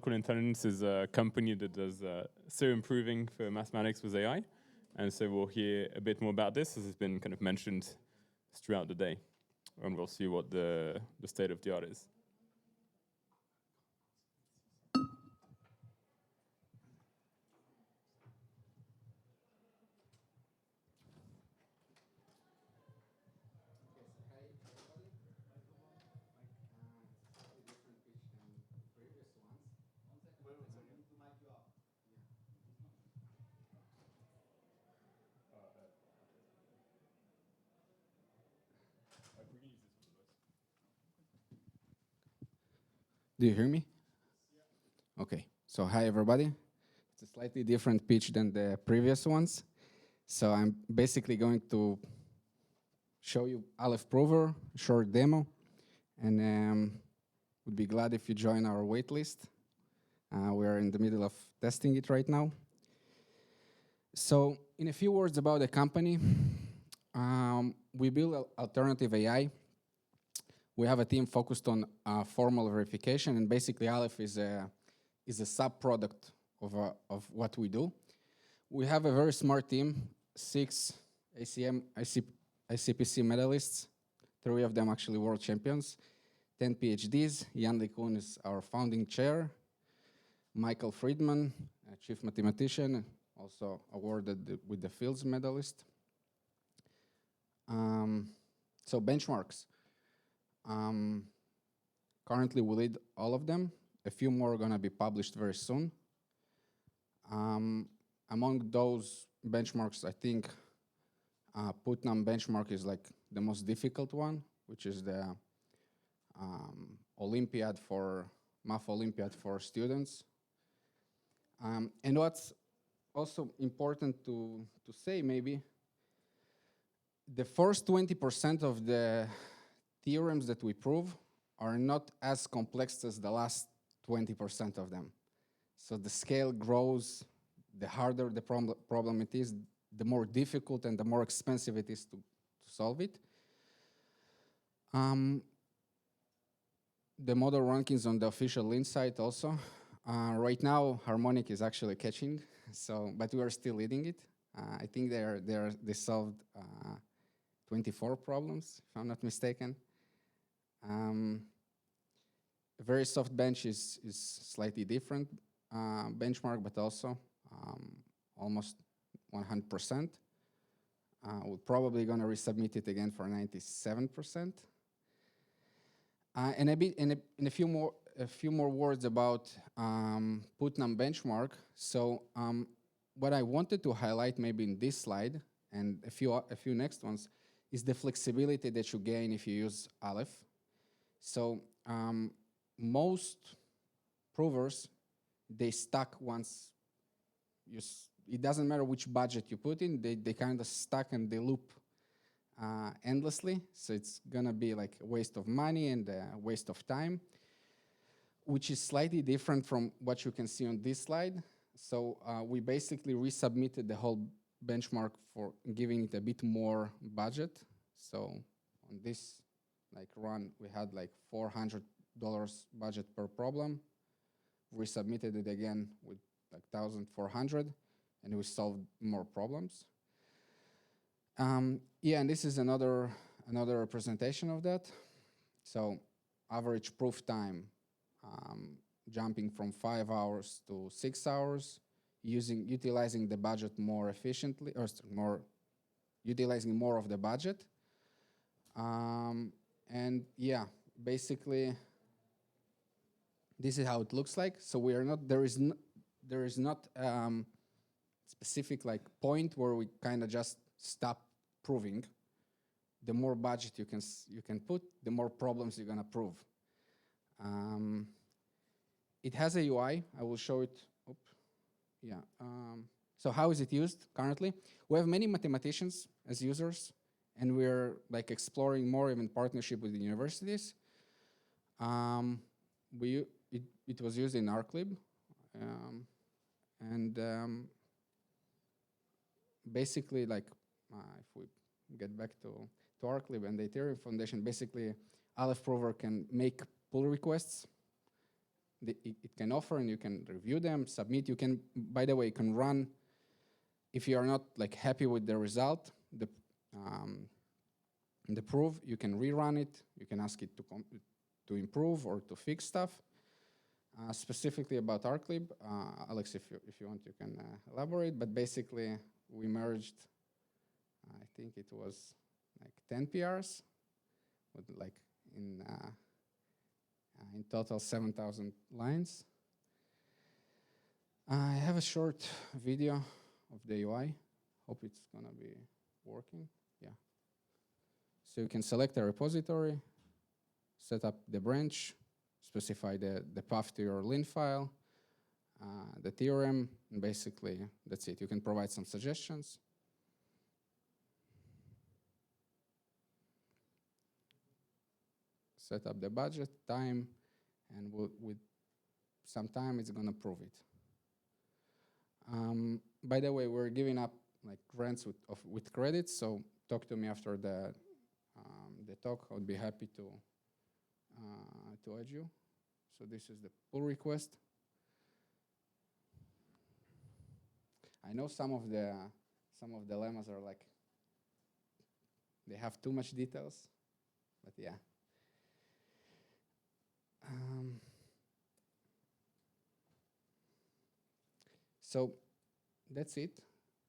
Logical Intelligence is a company that does serial proving for mathematics with AI. And so we'll hear a bit more about this, as it's been kind of mentioned throughout the day. And we'll see what the state of the art is. Do you hear me? Okay, so hi everybody. It's a slightly different pitch than the previous ones. So I'm basically going to show you Aleph Prover, short demo, and would be glad if you join our waitlist. We're in the middle of testing it right now. So in a few words about the company, we build alternative AI. We have a team focused on formal verification, and basically Aleph is a sub-product of what we do. We have a very smart team, 6 ICPC medalists, 3 of them actually world champions, 10 PhDs. Jan LeCun is our founding chair. Michael Friedman, a chief mathematician, also awarded with the Fields medalist. So benchmarks. Currently we lead all of them. A few more are going to be published very soon. Among those benchmarks, I think Putnam benchmark is like the most difficult one, which is the Olympiad for Math Olympiad for students. And what's also important to say maybe, the first 20% of the theorems that we prove are not as complex as the last 20% of them. So the scale grows, the harder the problem it is, the more difficult and the more expensive it is to solve it. The model rankings on the official Lean site also. Right now, Harmonic is actually catching, but we are still leading it. I think they solved 24 problems, if I'm not mistaken. Very soft bench is slightly different benchmark, but also almost 100%. We're probably going to resubmit it again for 97%. And a few more words about Putnam benchmark. So what I wanted to highlight maybe in this slide and a few next ones is the flexibility that you gain if you use Aleph. So most provers, they stack once it doesn't matter which budget you put in, they kind of stack and they loop endlessly. So it's gonna be like a waste of money and a waste of time, which is slightly different from what you can see on this slide. So we basically resubmitted the whole benchmark for giving it a bit more budget. So on this run, we had like $400 budget per problem. We submitted it again with like 1,400, and we solved more problems. Yeah, and this is another representation of that. So average proof time, jumping from 5 hours to 6 hours, utilizing the budget more efficiently, or utilizing more of the budget. And yeah, basically, this is how it looks like. So we are not, there is not specific point where we kind of just stop proving. The more budget you can put, the more problems you're gonna prove. It has a UI. I will show it. Yeah. So how is it used currently? We have many mathematicians as users, and we're exploring more in partnership with the universities. It was used in ArcLib, and basically, if we get back to ArcLib and the Ethereum Foundation, basically, Aleph Prover can make pull requests. it can offer, and you can review them, submit. You can, by the way, you can run, if you are not like happy with the result, the proof, you can rerun it. You can ask it to improve or to fix stuff. Specifically about RClip, Alex, if you want, you can elaborate. But basically, we merged, I think it was like 10 PRs, with like in total 7,000 lines. I have a short video of the UI. Hope it's gonna be working. Yeah. So you can select a repository, set up the branch, specify the path to your lin file, the theorem, and basically that's it. You can provide some suggestions. Set up the budget, time, and with some time it's gonna prove it. By the way, we're giving up like grants with credits, so talk to me after the talk. I would be happy to add you. So this is the pull request. I know some of the lemmas are like, they have too much details, but yeah. So that's it.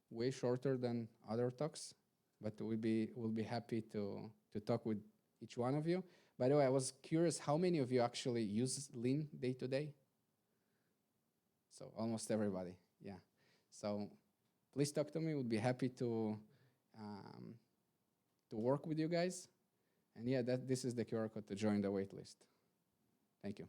Way shorter than other talks, but we'll be happy to talk with each one of you. By the way, I was curious how many of you actually use Lean day to day? So almost everybody, yeah. So please talk to me. We'll be happy to work with you guys. And yeah, this is the QR code to join the waitlist. Thank you.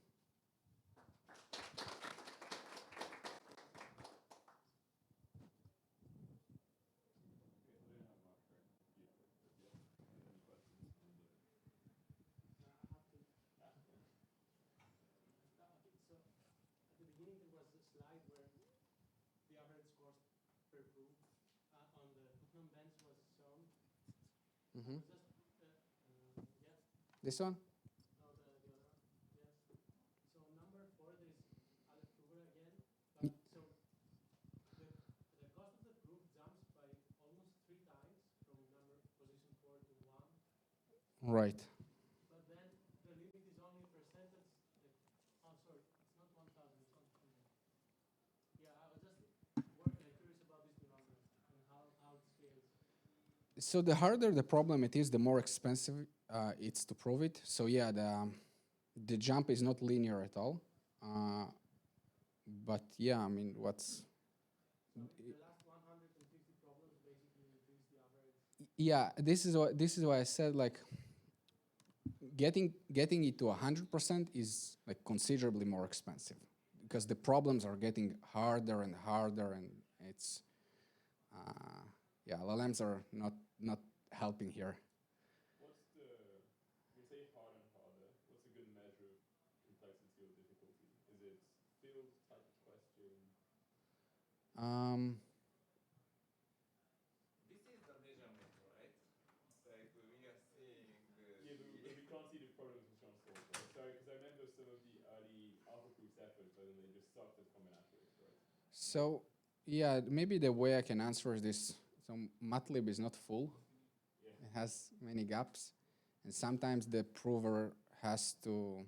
Mm-hmm. This one? No, the other one. Yes. So number 4, there is Aleph again. But so the cost of the proof jumps by almost 3 times from position 4 to 1. Right. But then the limit is only a percentage. Oh, sorry, it's not 1,000. It's 100. Yeah, I was just curious about these two numbers and how it scales. So the harder the problem it is, the more expensive it's to prove it. So yeah, the jump is not linear at all. But yeah, I mean, what's... So the last 150 problems basically increase the average. Yeah, this is why I said, like, getting it to 100% is like considerably more expensive because the problems are getting harder and harder, and it's yeah, LLMs are not helping here. What's we say hard and harder, what's a good measure of complexity or difficulty? Is it field type of question? This is the measurement, right? Like we are seeing. Yeah, but we can't see the problems we're trying to solve. Right? Sorry, because I remember some of the early alpha proofs efforts, but then they just sucked at combinatorics, right? So yeah, maybe the way I can answer this. So MATLAB is not full. Yeah. It has many gaps, and sometimes the prover has to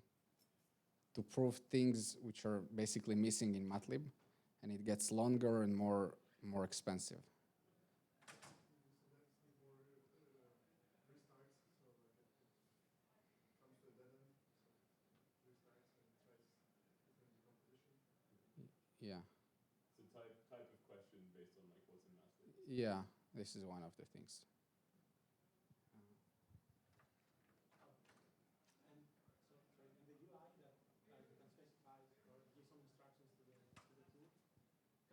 prove things which are basically missing in MATLAB, and it gets longer and more expensive. Yeah. So type of question based on like what's in MATLAB. Yeah, this is one of the things. And the UI that you can specify or give some instructions to the tool.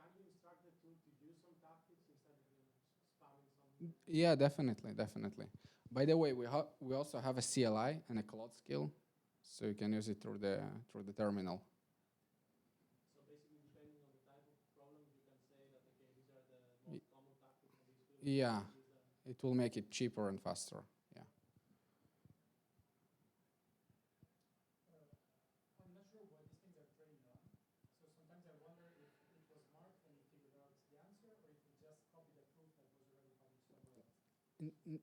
Can you instruct the tool to use some tactics instead of spamming some? Yeah, definitely. By the way, we also have a CLI and a cloud skill, so you can use it through the terminal. So basically, depending on the type of problem, you can say that okay, these are the most common tactics for this field. Yeah, it will make it cheaper and faster. Yeah. I'm not sure why these things are trained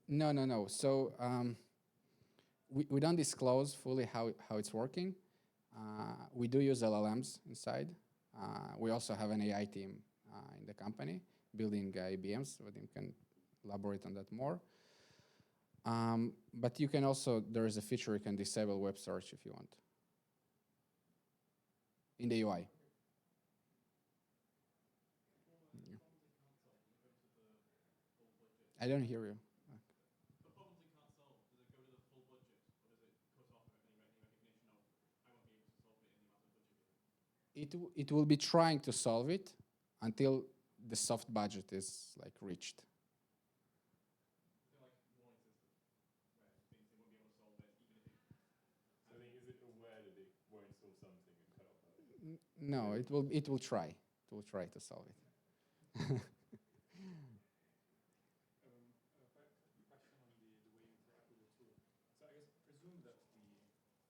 No. So we don't disclose fully how it's working. We do use LLMs inside. We also have an AI team in the company building IBMs. Vadim can elaborate on that more. But you can also, there is a feature you can disable web search if you want in the UI. Yeah. I don't hear you. For problems it can't solve, does it go to the full budget, or does it cut off any recognition of, I won't be able to solve it in the amount of budget given? It will be trying to solve it until the soft budget is like reached. Is there like warning system where it thinks it won't be able to solve it, even if it... So I think, is it aware that it won't solve something and cut off budget? No, it will try. It will try to solve it. Question on the way you interact with the tool. So I guess presume that the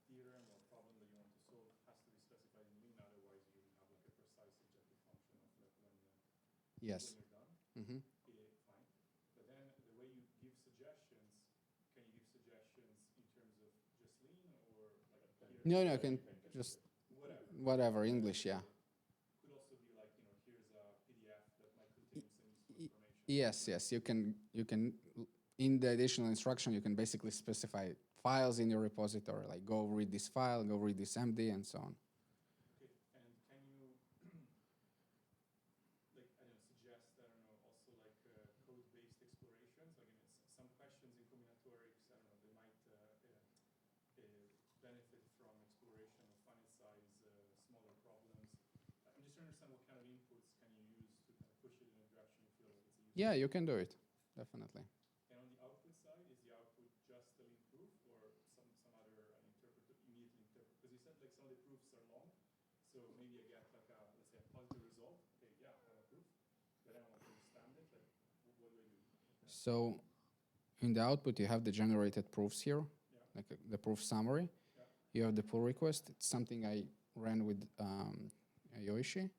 theorem or problem that you want to solve has to be specified in Lean, otherwise you have like a precise objective function of like Yes. when you're done. Mm-hmm. Fine. But then the way you give suggestions, can you give suggestions in terms of just Lean or like here? No, can just Whatever. whatever English, yeah. Could also be like, here's a PDF that might contain some useful information. Yes. You can in the additional instruction you can basically specify files in your repository, like go read this file, go read this MD, and so on. Okay, and can you, like, I don't know, suggest, I don't know, also like code-based explorations? Like, some questions in combinatorics, I don't know, they might benefit from exploration of finite size, smaller problems. I'm just trying to understand what kind of inputs can you use to kind of push it in a direction you feel like it's useful. Yeah, you can do it, definitely. And on the output side, is the output just the Lean proof or some other immediately interpret? Because you said like some of the proofs are long, so maybe I get like a, let's say a positive result. Okay, yeah, I have a proof, but I don't want to understand it. Like, what do I do? So in the output you have the generated proofs here, Yeah. like the proof summary. Yeah. You have the pull request. It's something I ran with Yoichi.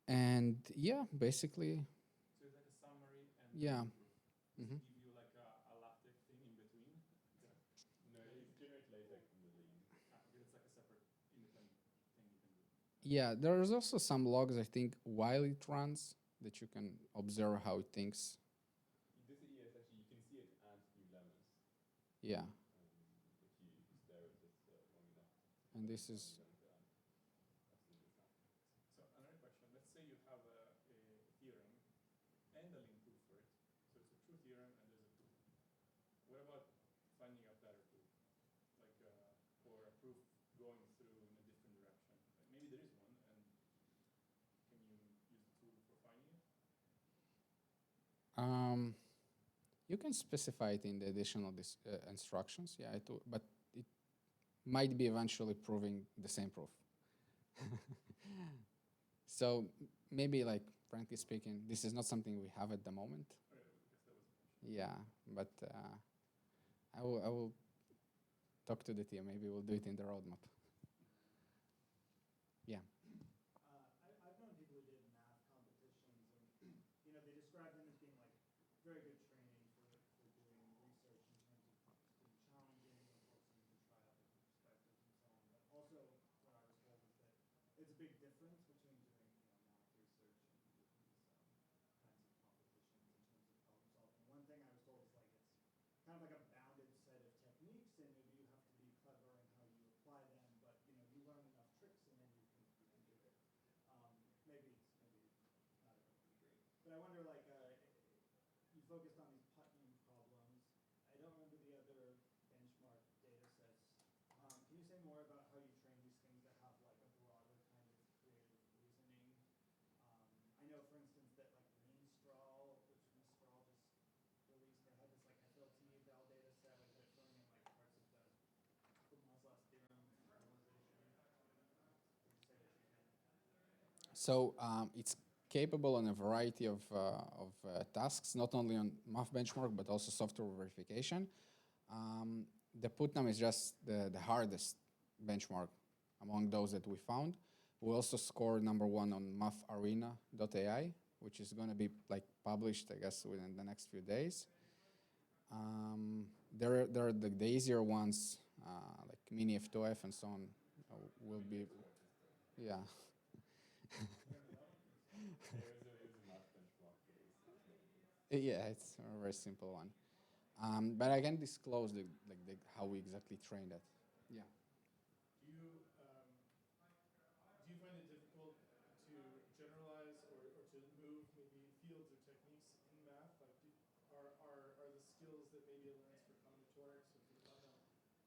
And yeah, basically, So it's like a summary and yeah. the proof. Does Mhm. it give you like a LaTeX thing in between? Yeah. No, you generate LaTeX from the Lean. Because it's like a separate independent thing you can do. Yeah, there is also some logs, I think, while it runs that you can observe how it thinks. This yes, actually, you can see it add new lemmas Yeah, if you stare at it long enough. and this is, So another question, let's say you have a theorem and a Lean proof for it. So it's a true theorem and there's a proof. What about finding a better proof? Like, or a proof going through in a different direction? Like maybe there is one, and can you use the tool for finding it? you can specify it in the additional instructions. Yeah, but it might be eventually proving the same proof. So maybe, like, frankly speaking, this is not something we have at the moment. Or I guess that was the question. Yeah, but I will talk to the team. Maybe we'll do it in the roadmap. Yeah. I've known people who did math competitions, and they describe them as being like very good training for doing research in terms of being challenging and forcing you to try out different perspectives and so on. But also, what I was told is that it's a big difference between doing math research and these kinds of competitions in terms of problem solving. One thing I was told is like it's kind of like a bounded set of techniques, and maybe you have to be clever in how you apply them. But you learn enough tricks, and then you can do it. Maybe not everyone agree. But I wonder, like, you focused on these Putnam problems. I don't remember the other benchmark data sets. Can you say more about how you train these things that have like a broader kind of creative reasoning? I know, for instance, that like Mistral just released, they had this like FLT eval data set, like they're throwing in like parts of the Maslow's theorem normalization. Would you say that you can? So it's capable on a variety of tasks, not only on math benchmark, but also software verification. The Putnam is just the hardest benchmark among those that we found. We also scored #1 on matharena.ai, which is going to be like published, I guess, within the next few days. There are the easier ones, like mini F2F and so on, will be, yeah. Yeah, it's a very simple one. But I can disclose how we exactly trained it. Yeah. Do you find it difficult to generalize or to move maybe fields or techniques in math? Like, are the skills that maybe it learns for combinatorics or for the Putnam,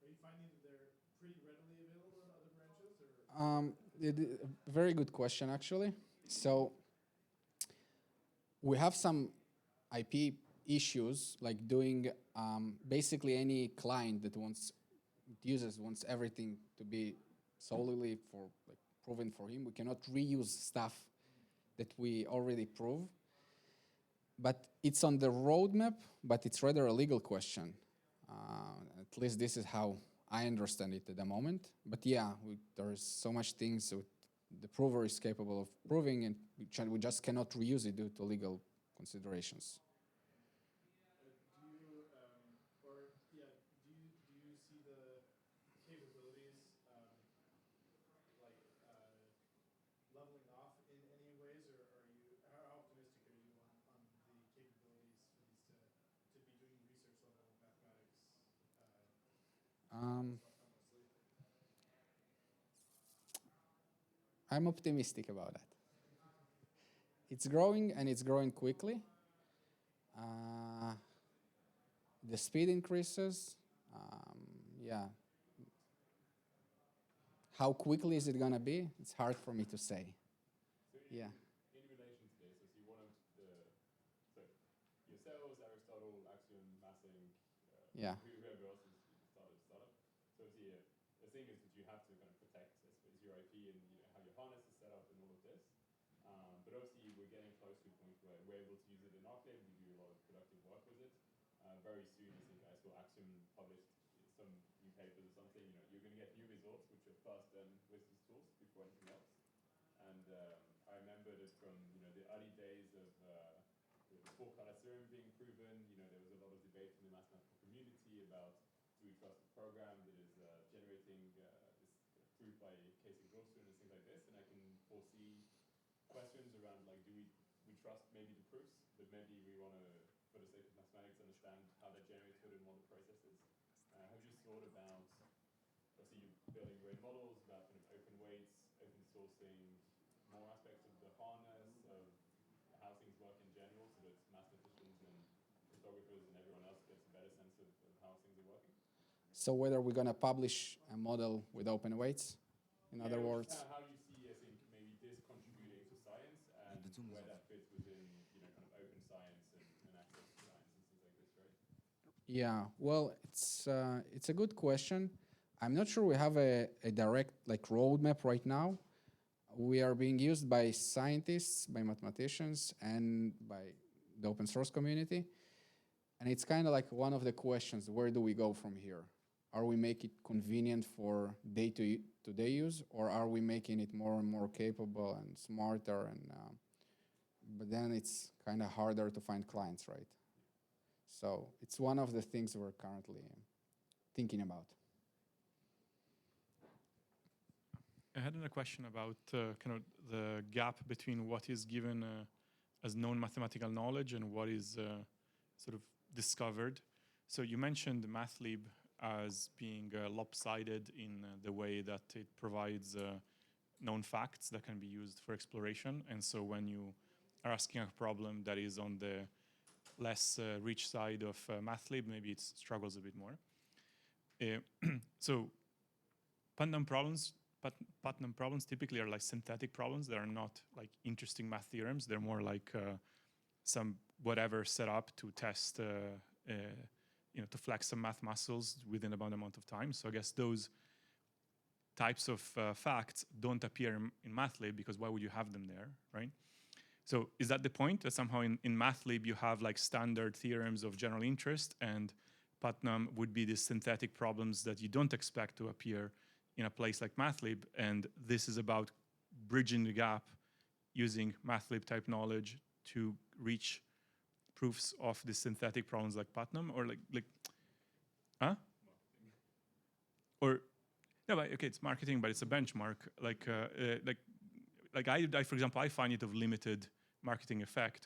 are you finding that they're pretty readily available in other branches? Very good question, actually. So we have some IP issues, like doing basically any client that users wants everything to be solely for like proven for him. We cannot reuse stuff that we already prove. But it's on the roadmap, but it's rather a legal question. At least this is how I understand it at the moment. But yeah, there's so much things that the prover is capable of proving, and we just cannot reuse it due to legal considerations. Do you see the capabilities leveling off in any ways, or how optimistic are you on the capabilities for these to be doing research level mathematics Um, autonomously? I'm optimistic about that. It's growing, and it's growing quickly. The speed increases. Yeah. How quickly is it going to be? It's hard for me to say. Yeah. In relation to this, I see one of yourselves, Aristotle, Axiom, Massing, Yeah. whoever else has started a startup. So obviously, the thing is that you have to kind of protect, I suppose, your IP and how your harness is set up and all of this. But obviously, we're getting close to a point where we're able to use it in Arclay. We do a lot of productive work with it. Very soon, I think I saw Axiom published some new papers or something. You're going to get new results which are first done with these tools before anything else. And I remember that from the early days of the four-color theorem being proven, there was a lot of debate in the mathematical community about do we trust a program that is generating this proof by case exhaustion and things like this. And I can foresee questions around like do we trust maybe the proofs, but maybe we want to, for the sake of mathematics, understand how they're generated and what the process is. Have you thought about, obviously you're building your own models, about kind of open weights, open sourcing, more aspects of the harness, of how things work in general, so that mathematicians and cryptographers and everyone else gets a better sense of how things are working? So whether we're going to publish a model with open weights, in other words. How you see, I think, maybe this contributing to science and where that fits within, kind of open science and access to science and things like this, right? Yeah, well, it's a good question. I'm not sure we have a direct roadmap right now. We are being used by scientists, by mathematicians, and by the open source community. And it's kind of like one of the questions, where do we go from here? Are we making it convenient for day-to-day use, or are we making it more and more capable and smarter? But then it's kind of harder to find clients, right? So it's one of the things we're currently thinking about. I had a question about kind of the gap between what is given as known mathematical knowledge and what is sort of discovered. So you mentioned MathLib as being lopsided in the way that it provides known facts that can be used for exploration. And so when you are asking a problem that is on the less rich side of MathLib, maybe it struggles a bit more. So Putnam problems typically are like synthetic problems. They are not like interesting math theorems. They're more like some whatever set up to test, to flex some math muscles within about amount of time. So I guess those types of facts don't appear in MathLib, because why would you have them there, right? So is that the point, that somehow in MathLib you have like standard theorems of general interest, and Putnam would be these synthetic problems that you don't expect to appear in a place like MathLib, and this is about bridging the gap using MathLib type knowledge to reach proofs of the synthetic problems like Putnam, or like, huh? Or yeah, but okay, it's marketing, but it's a benchmark. Like I, for example, I find it of limited marketing effect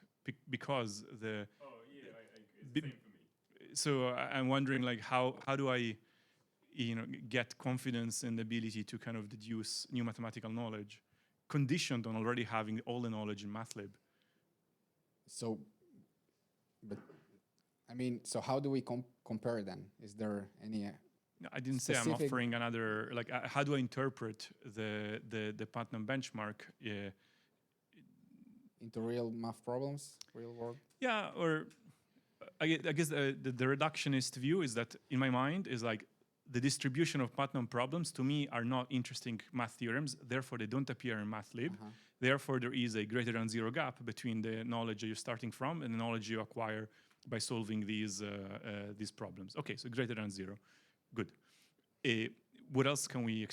because the. Oh yeah, it's the the same for me. So I'm wondering, like, how do I, get confidence in the ability to kind of deduce new mathematical knowledge, conditioned on already having all the knowledge in MathLib. So, but I mean, so how do we compare then? Is there any? No, I didn't say I'm Specific- offering another. Like, how do I interpret the Putnam benchmark? Into real math problems, real world? Yeah, or I guess the reductionist view is that, in my mind, is like the distribution of Putnam problems to me are not interesting math theorems, therefore they don't appear in MathLib. Therefore, there is a greater than zero gap between the knowledge you're starting from and the knowledge you acquire by solving these problems. Okay, so greater than zero. Good. What else can we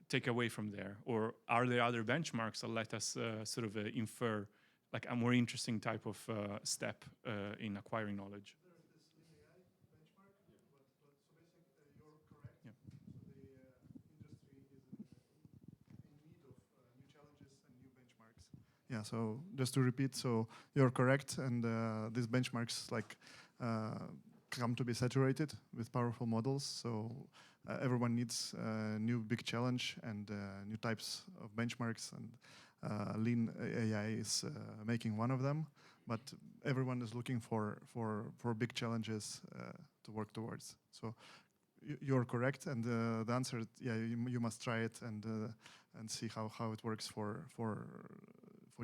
take away from there? Or are there other benchmarks that let us sort of infer like a more interesting type of step in acquiring knowledge? There's this LinAI benchmark, but so basically you're correct. Yeah. So the industry is in need of new challenges and new benchmarks. Yeah, so just to repeat, so you're correct, and these benchmarks like come to be saturated with powerful models. So everyone needs a new big challenge and new types of benchmarks, and Lean AI is making one of them. But everyone is looking for big challenges to work towards. So you're correct, and the answer, yeah, you must try it and see how it works for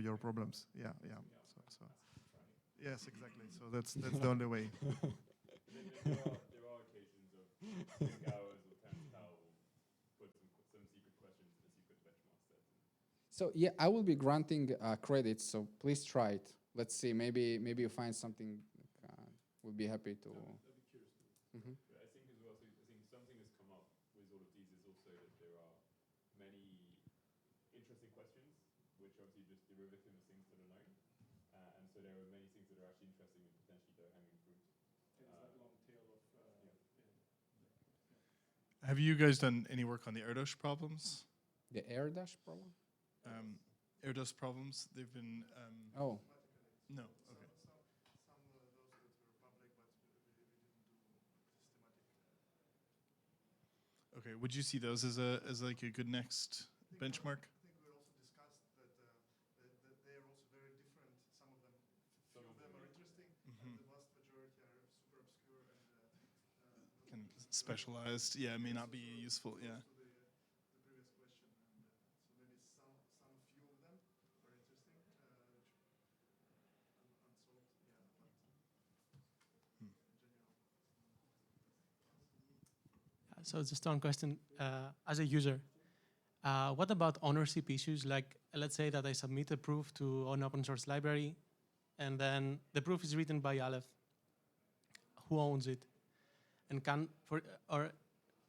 your problems. Yeah. So yes, exactly. So that's the only way. There are occasions of King hours or Tantal will put some secret questions in a secret benchmark set. So yeah, I will be granting credits. So please try it. Let's see. Maybe you find something. We'll be happy to. I'd be curious too. But I think as well, so I think something that's come up with all of these is also that there are many interesting questions, which are obviously just derivative of things that are known. And so there are many things that are actually interesting and potentially low-hanging fruit. It's that long tail of. Have you guys done any work on the Erdos problems? The air dash problem? Erdos problems, they've been. Oh, No, okay. Some of those that were public, but we didn't do systematic. Okay, would you see those as like a good next benchmark? I think we also discussed that they are also very different. Some of them, few of them are interesting, and the vast majority are super obscure and Kind of specialized, yeah, may not be useful, yeah. to the previous question. And so maybe some few of them are interesting, which unsolved, yeah, but in general. So just one question, as a user, what about ownership issues? Like, let's say that I submit a proof to an open source library, and then the proof is written by Aleph. Who owns it? And or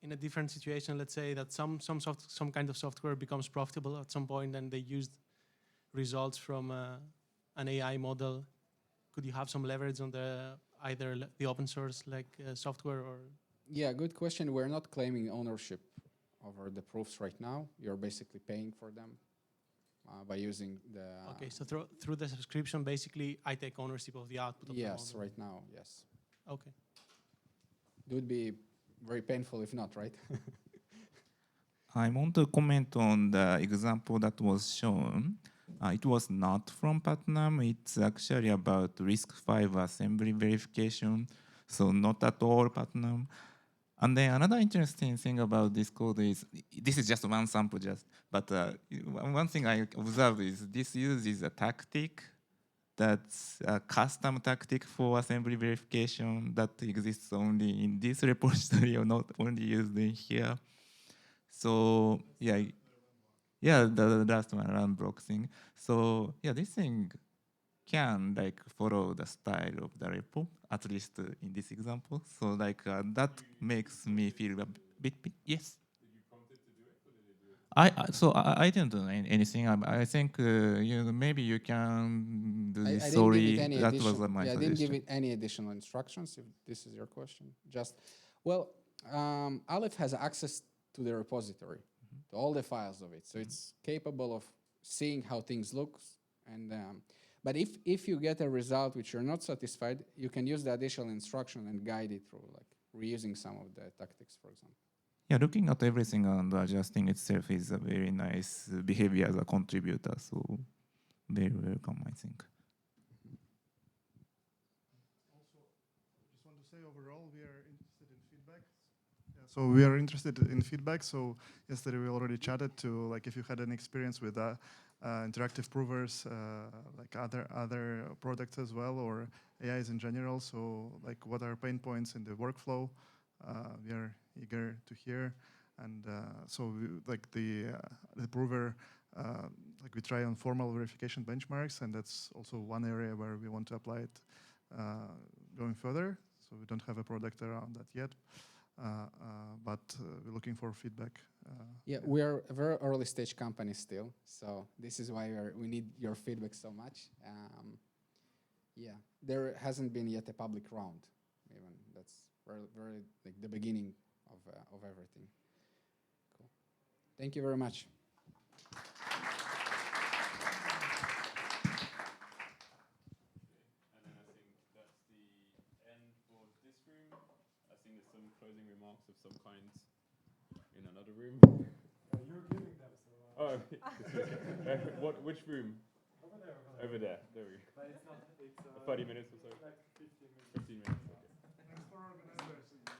in a different situation, let's say that some kind of software becomes profitable at some point, and they used results from an AI model. Could you have some leverage on either the open source software or? yeah, good question. We're not claiming ownership over the proofs right now. You're basically paying for them by using the. Okay, so through the subscription, basically, I take ownership of the output of the model. Yes, right now, yes. Okay. It would be very painful if not, right? I want to comment on the example that was shown. It was not from Putnam. It's actually about RISC-V assembly verification, so not at all Putnam. And then another interesting thing about this code is, this is just one sample, but one thing I observed is this uses a tactic that's a custom tactic for assembly verification that exists only in this repository or not only used in here. So yeah, the last one, run block thing. So yeah, this thing can like follow the style of the repo, at least in this example. So like that makes me feel a bit yes. Did you prompt it to do it, or did it do it? I didn't do anything. I think maybe you can do I this didn't give story. it any That was additional. my Yeah, I suggestion. didn't give it any additional instructions. If this is your question, just well, Aleph has access to the repository, to all the files of it, so it's capable of seeing how things look. And but if you get a result which you're not satisfied, you can use the additional instruction and guide it through, like reusing some of the tactics, for example. Yeah, looking at everything and adjusting itself is a very nice behavior as a contributor. So very welcome, I think. Also, just want to say overall, we are interested in feedback. Yeah, so we are interested in feedback. So yesterday we already chatted to, like, if you had an experience with interactive provers, like other products as well, or AIs in general. So like, what are pain points in the workflow? We are eager to hear. And so like the prover, like we try on formal verification benchmarks, and that's also one area where we want to apply it going further. So we don't have a product around that yet, but we're looking for feedback. Yeah, we are a very early stage company still, so this is why we need your feedback so much. Yeah, there hasn't been yet a public round. Even that's very like the beginning of everything. Cool. Thank you very much. And then I think that's the end for this room. I think there's some closing remarks of some kind in another room. You're giving them, so. Oh, which room? Over there. Over there. There we go. But it's not. It's 30 minutes or so. like 15 minutes. 15 minutes.